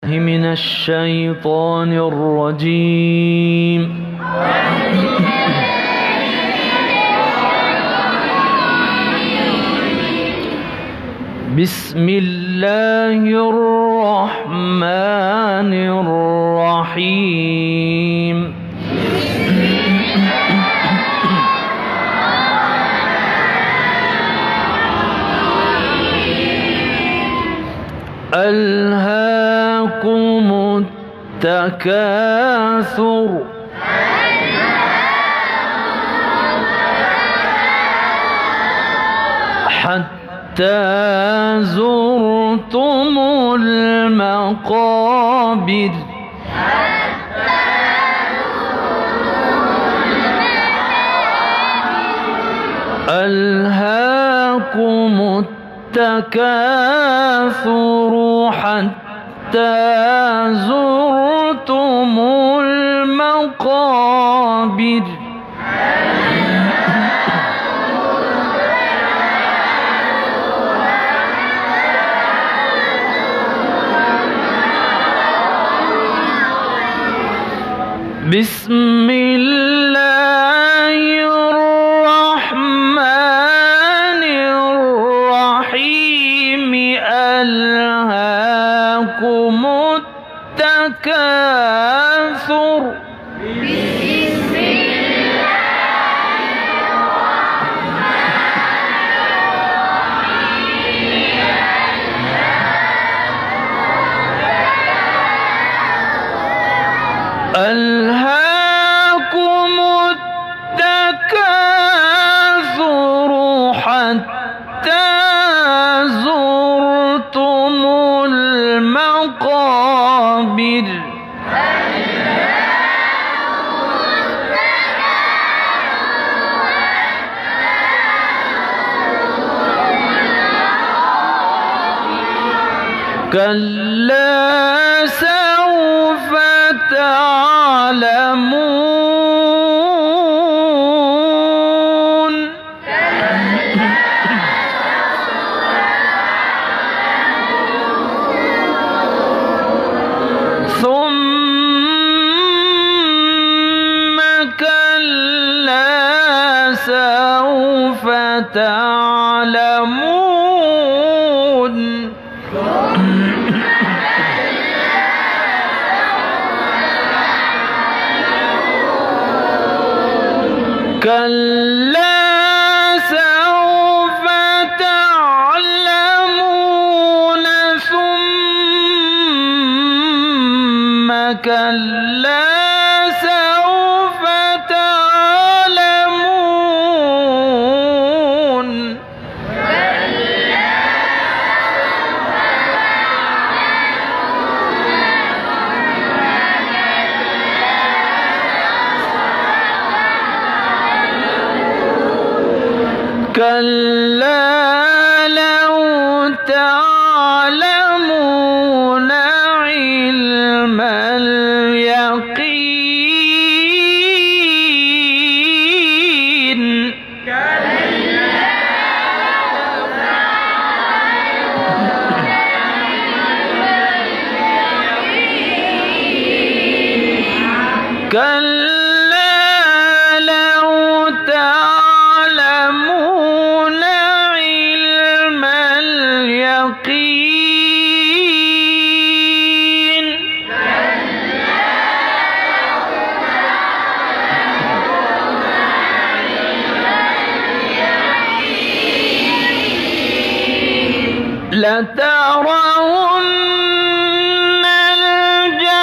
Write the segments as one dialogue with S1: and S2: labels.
S1: من الشيطان الرجيم. بسم الله الرحمن الرحيم. ألهاكم التكاثر حتى زرتم المقابر. ألهاكم التكاثر حتى زرتم المقابر. بسم الله الرحمن الرحيم. ألهاكم التكاثر ألهاكم التكاثر حتى زرتم المقابر. كلا سوف تعلمون. ثم كلا سوف تعلمون. كلا سوف تعلمون. ثم كلا سوف تعلمون. كلا لو تعلمون علم اليقين. كلا لو تعلمون علم اليقين. لترون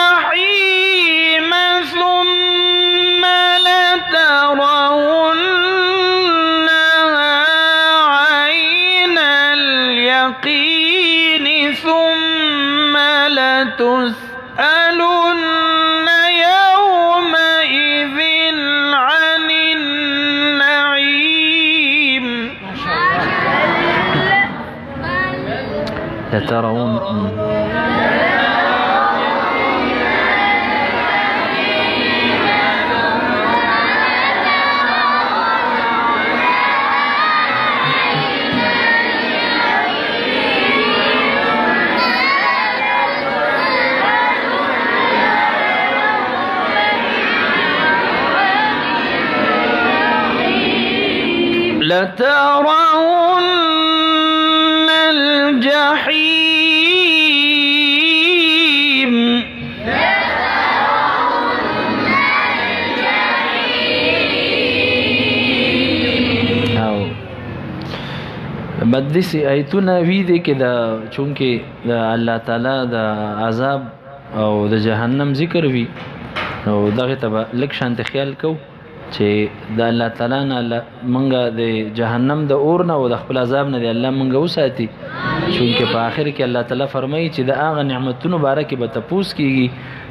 S1: الجحيم ثم لترونها عين اليقين ثم لتسألن يومئذ عن النعيم. لترون لترون الجحيم
S2: بدسی آیتونه وی دی کې دا چونکه د الله تعالی د عذاب او د جهنم ذکر وی نو دغه ته لک شانت خیال کو چې د الله تعالی نه منګه د جهنم د اور نه او د خپل عذاب نه دی الله منګه وساتي چونکه په آخر کې الله تعالی فرمایي چې د هغه نعمتونو باره کې به تپوس کیږي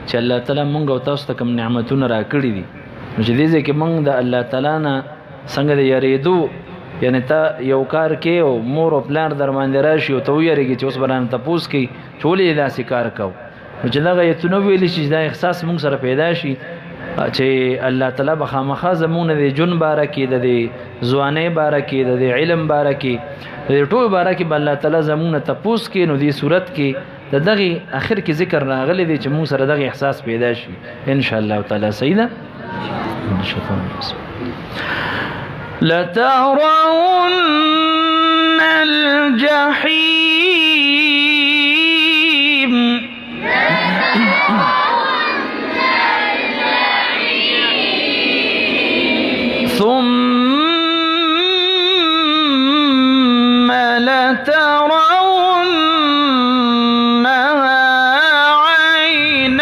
S2: چې الله تعالی منګه او تاسو ته کوم نعمتونه راکړي دي نو چې دې ځکه منګ د الله تعالی نه څنګه د یریدو یعنی تا یو کار کې او مور او پلان در باندې راشي او ته ویریږي چې اوس بران تپوس کی چولې داسې کار کو نو چې دغه یتونو ویل شي دا احساس مونږ سره پیدا شي چې الله تعالی به خامخا زمونږ د جون باره کې د ځوانۍ باره کې د علم باره کې د ټول باره کې الله تعالی زمونږ تپوس کې نو دې صورت کې دغه اخر کې ذکر راغلی دی چې مونږ سره دغه احساس پیدا شي ان شاء الله تعالی سیدا
S1: لترون الجحيم ثم لترونها عين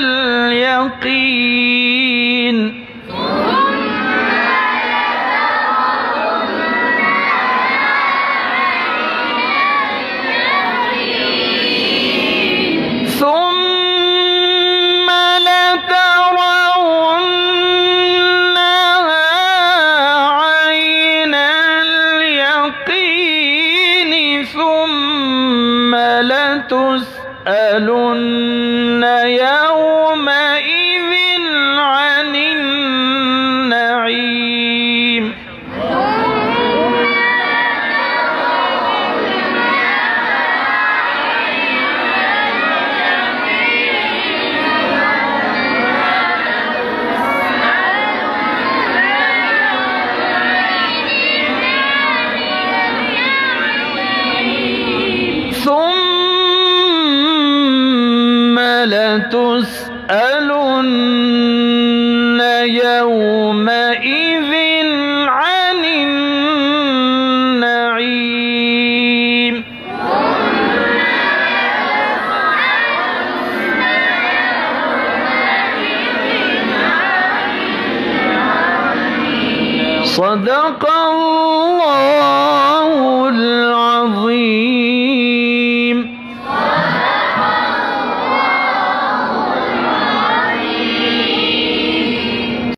S1: اليقين ثم لترونها عين اليقين ثم لتسألن يومئذ عن النعيم ثم لتسألن يومئذ عن النعيم صدق الله